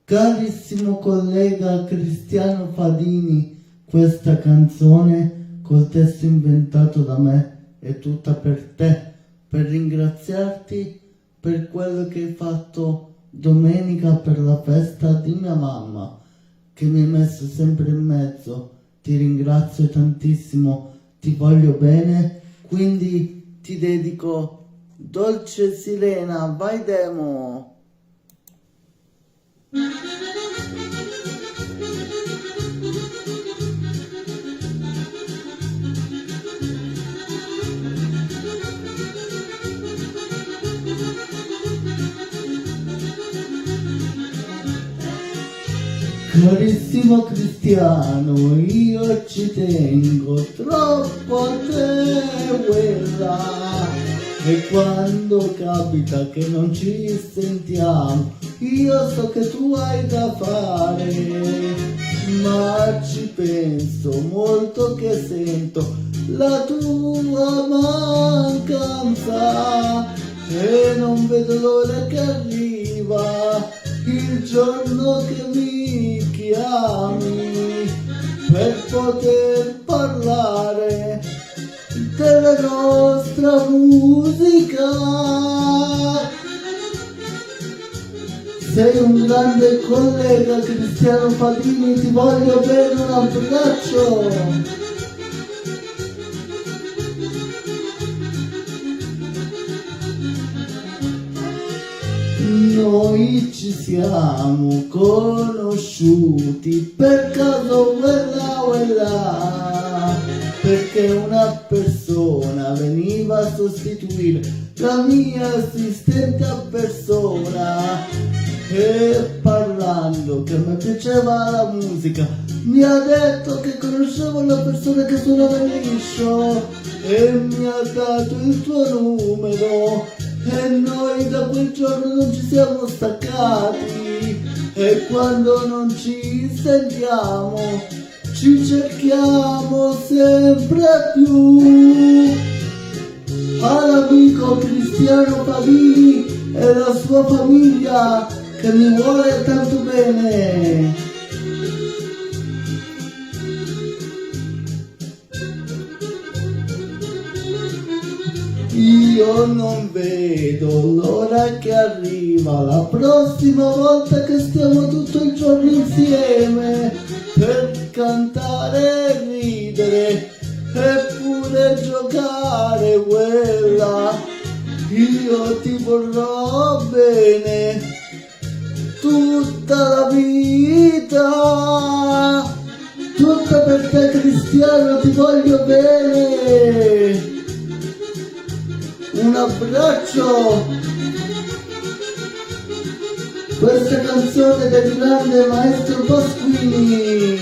Carissimo collega Cristiano Fadini, questa canzone col testo inventato da me è tutta per te, per ringraziarti per quello che hai fatto domenica per la festa di mia mamma, che mi hai messo sempre in mezzo. Ti ringrazio tantissimo, ti voglio bene, quindi ti dedico Dolce Sirena, vai Demo! Carissimo Cristiano, io ci tengo troppo a te, quella. E quando capita che non ci sentiamo, io so che tu hai da fare, ma ci penso molto che sento la tua mancanza e non vedo l'ora che arriva il giorno che mi chiami per poter parlare della nostra musica. Sei un grande collega Cristiano Fadini, ti voglio bene, un abbraccio. Noi ci siamo conosciuti per caso, quella, perché una persona veniva a sostituire la mia assistente a persona e parlando che mi piaceva la musica mi ha detto che conoscevo la persona che suonava il liscio e mi ha dato il tuo numero. E noi da quel giorno non ci siamo staccati e quando non ci sentiamo ci cerchiamo sempre più. All'amico Cristiano Fadini e la sua famiglia che mi vuole tanto bene. Io non vedo l'ora che arriva la prossima volta che stiamo tutto il giorno insieme per cantare e ridere e pure giocare, quella. Io ti vorrò bene tutta la vita, tutta per te Cristiano, ti voglio bene. Un abbraccio! Questa canzone del grande maestro Pasquini.